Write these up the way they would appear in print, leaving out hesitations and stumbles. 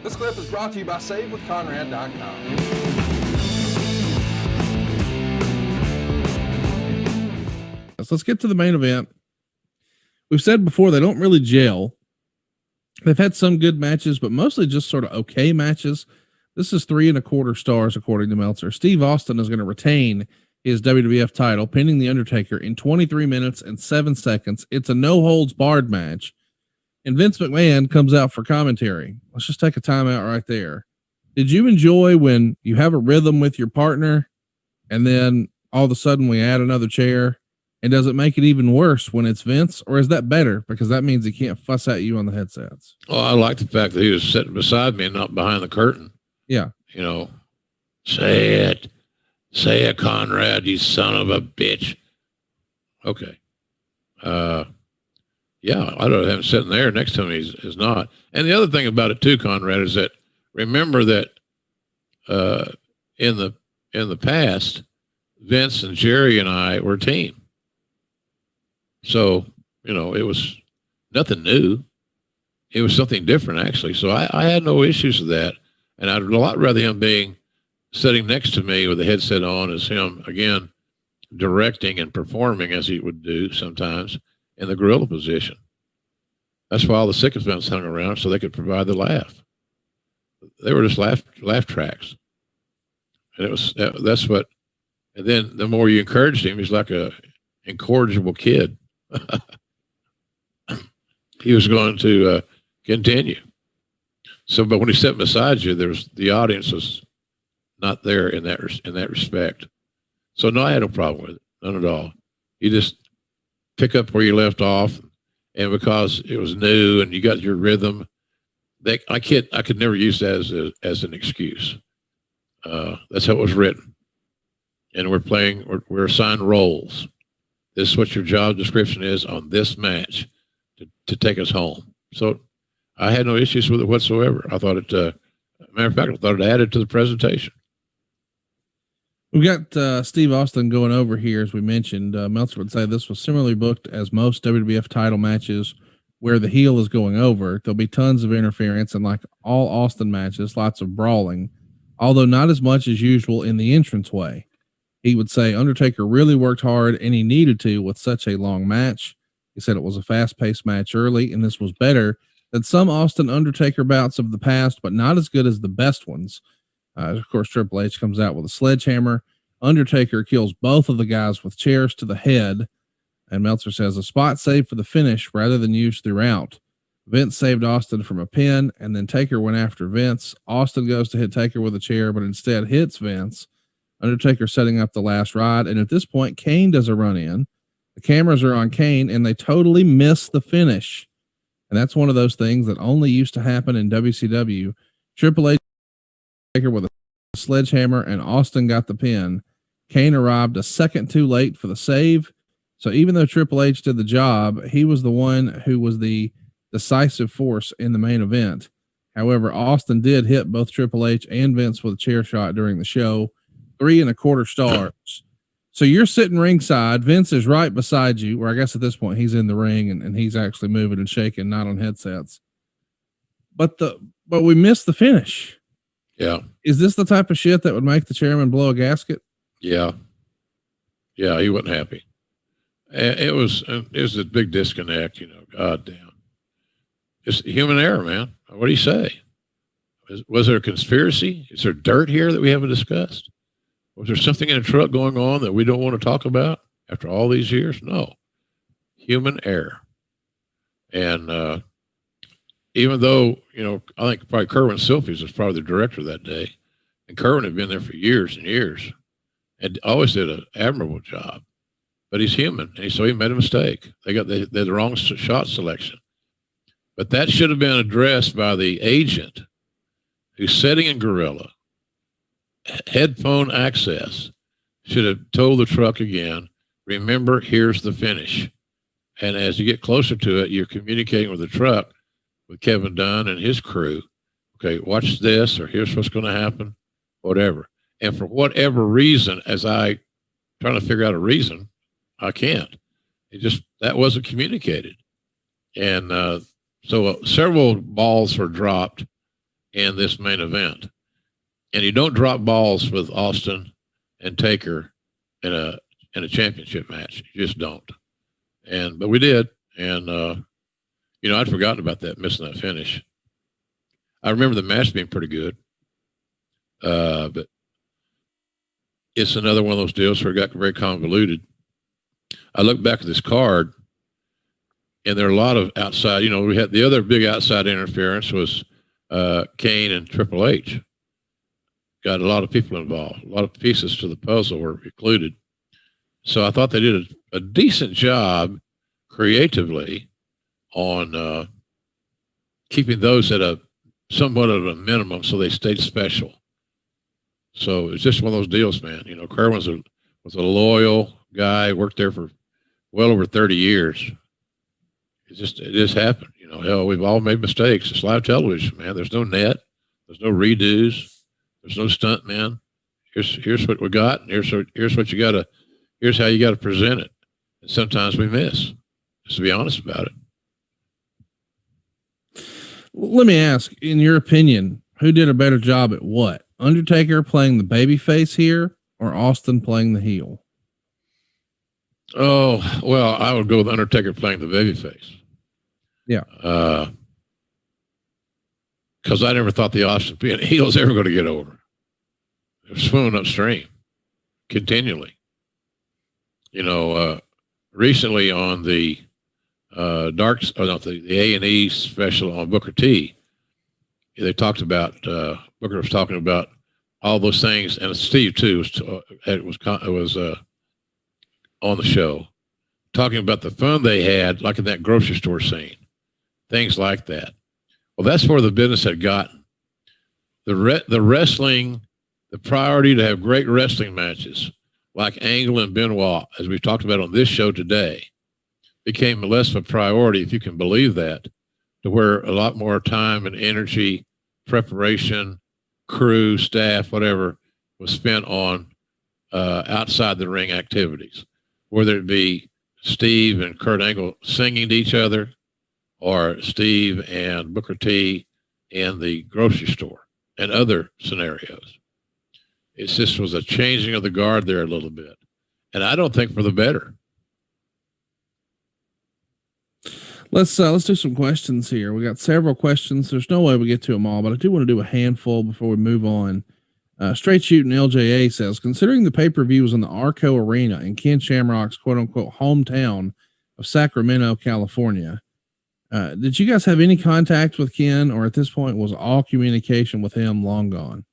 This clip is brought to you by SaveWithConrad.com. So let's get to the main event. We've said before, they don't really gel. They've had some good matches, but mostly just sort of okay matches. This is 3.25 stars, according to Meltzer. Steve Austin is going to retain his WWF title, pinning The Undertaker in 23 minutes and 7 seconds. It's a no-holds-barred match. And Vince McMahon comes out for commentary. Let's just take a timeout right there. Did you enjoy when you have a rhythm with your partner and then all of a sudden we add another chair? And does it make it even worse when it's Vince, or is that better because that means he can't fuss at you on the headsets? Well, I like the fact that he was sitting beside me and not behind the curtain. Yeah. You know, say it, Conrad, you son of a bitch. Okay. Yeah, I'd rather have him sitting there next to him. He's not. And the other thing about it too, Conrad, is that remember that in the past, Vince and Jerry and I were a team. So, you know, it was nothing new. It was something different, actually. So I had no issues with that. And I'd a lot rather him being sitting next to me with the headset on as him, again, directing and performing as he would do sometimes in the gorilla position. That's why all the sycophants hung around, so they could provide the laugh. They were just laugh tracks. And that's what, and then the more you encouraged him, he's like a incorrigible kid. He was going to continue. So, but when he sat beside you, the audience was not there in that respect. So no, I had no problem with it, none at all. You just pick up where you left off, and because it was new and you got your rhythm, I could never use that as an excuse. That's how it was written, and we're assigned roles. This is what your job description is on this match to take us home. So I had no issues with it whatsoever. I thought it, matter of fact, I thought it added to the presentation. We've got Steve Austin going over here, as we mentioned. Meltzer would say this was similarly booked as most WWF title matches where the heel is going over. There'll be tons of interference, and like all Austin matches, lots of brawling, although not as much as usual in the entranceway. He would say Undertaker really worked hard, and he needed to with such a long match. He said it was a fast-paced match early, and this was better than some Austin Undertaker bouts of the past, but not as good as the best ones. Of course, Triple H comes out with a sledgehammer. Undertaker kills both of the guys with chairs to the head. And Meltzer says a spot saved for the finish rather than used throughout. Vince saved Austin from a pin, and then Taker went after Vince. Austin goes to hit Taker with a chair, but instead hits Vince. Undertaker setting up the last ride. And at this point, Kane does a run in. The cameras are on Kane, and they totally miss the finish. And that's one of those things that only used to happen in WCW. Triple H Taker with a sledgehammer, and Austin got the pin. Kane arrived a second too late for the save. So even though Triple H did the job, he was the one who was the decisive force in the main event. However, Austin did hit both Triple H and Vince with a chair shot during the show. 3.25 stars. So you're sitting ringside. Vince is right beside you, or I guess at this point he's in the ring and he's actually moving and shaking, not on headsets. But we missed the finish. Yeah. Is this the type of shit that would make the chairman blow a gasket? Yeah. Yeah, he wasn't happy. It was a big disconnect, you know. God damn. It's human error, man. What do you say? Was there a conspiracy? Is there dirt here that we haven't discussed? Was there something in a truck going on that we don't want to talk about after all these years? No. Human error. And even though, you know, I think probably Kerwin Silfies was probably the director that day. And Kerwin had been there for years and years and always did an admirable job. But he's human, and so he made a mistake. They had the wrong shot selection. But that should have been addressed by the agent who's sitting in Gorilla. Headphone access, should have told the truck again, remember, here's the finish. And as you get closer to it, you're communicating with the truck, with Kevin Dunn and his crew. Okay, watch this, or here's what's going to happen, whatever. And for whatever reason, as I trying to figure out a reason, I can't. That wasn't communicated. And so several balls were dropped in this main event. And you don't drop balls with Austin and Taker in a championship match. You just don't. But we did. And, I'd forgotten about that, missing that finish. I remember the match being pretty good. But it's another one of those deals where it got very convoluted. I look back at this card, and there are a lot of outside, we had the other big outside interference was Kane and Triple H. Got a lot of people involved. A lot of pieces to the puzzle were included. So I thought they did a decent job creatively on keeping those at somewhat of a minimum so they stayed special. So it's just one of those deals, man. Kerwin was a loyal guy, worked there for well over 30 years. It just happened. Hell, we've all made mistakes. It's live television, man. There's no net. There's no redos. There's no stunt, man. Here's what we got. And here's what you gotta. Here's how you gotta present it. And sometimes we miss. Just to be honest about it. Let me ask, in your opinion, who did a better job at what? Undertaker playing the babyface here, or Austin playing the heel? Oh well, I would go with Undertaker playing the babyface. Yeah. Because I never thought the Austin being a heel was ever going to get over. It was swimming upstream continually. Recently on the the A&E special on Booker T, they talked about Booker was talking about all those things, and Steve too was on the show talking about the fun they had, like in that grocery store scene, things like that. Well, that's where the business had gotten. The wrestling, the priority to have great wrestling matches like Angle and Benoit, as we've talked about on this show today, became less of a priority, if you can believe that, to where a lot more time and energy, preparation, crew, staff, whatever, was spent on outside the ring activities, whether it be Steve and Kurt Angle singing to each other, or Steve and Booker T in the grocery store and other scenarios. It just was a changing of the guard there a little bit. And I don't think for the better. Let's do some questions here. We got several questions. There's no way we get to them all, but I do want to do a handful before we move on. Straight Shooting LJA says, considering the pay-per-view was in the Arco Arena in Ken Shamrock's quote-unquote hometown of Sacramento, California, did you guys have any contact with Ken, or at this point was all communication with him long gone?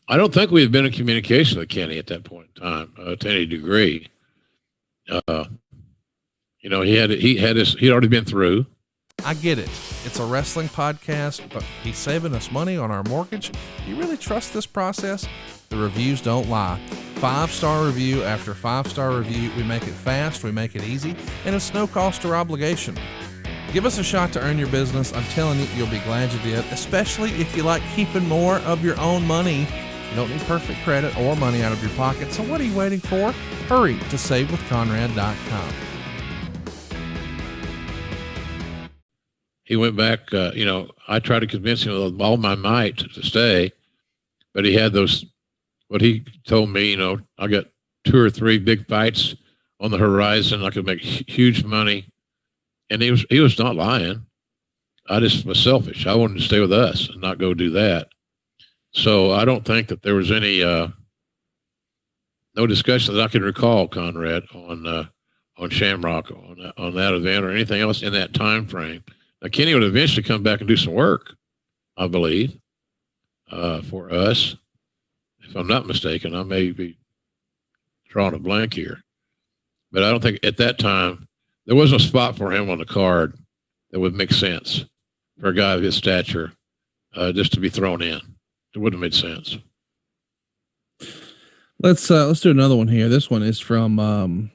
I don't think we had been in communication with Kenny at that point in time to any degree. He'd already been through. I get it. It's a wrestling podcast, but he's saving us money on our mortgage. Do you really trust this process? The reviews don't lie. 5-star review after 5-star review. We make it fast, we make it easy, and it's no cost or obligation. Give us a shot to earn your business. I'm telling you, you'll be glad you did, especially if you like keeping more of your own money. You don't need perfect credit or money out of your pocket, so what are you waiting for? Hurry to savewithconrad.com. He went back, I tried to convince him with all my might to stay, but he had what he told me, I got 2 or 3 big fights on the horizon. I could make huge money. And he was not lying. I just was selfish. I wanted to stay with us and not go do that. So I don't think that there was any, no discussion that I can recall, Conrad, on Shamrock, on that event or anything else in that time frame. Now, Kenny would eventually come back and do some work, I believe, for us. If I'm not mistaken, I may be drawing a blank here. But I don't think at that time, there was no spot for him on the card that would make sense for a guy of his stature just to be thrown in. It wouldn't have made sense. Let's do another one here. This one is from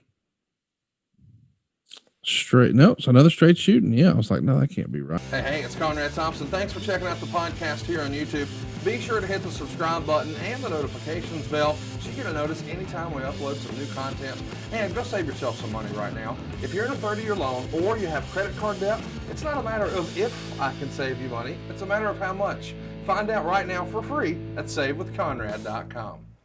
it's another Straight Shooting. Yeah, I was like, no, that can't be right. Hey, it's Conrad Thompson. Thanks for checking out the podcast here on YouTube. Be sure to hit the subscribe button and the notifications bell so you get a notice anytime we upload some new content. And go save yourself some money right now. If you're in a 30-year loan or you have credit card debt, it's not a matter of if I can save you money. It's a matter of how much. Find out right now for free at SaveWithConrad.com.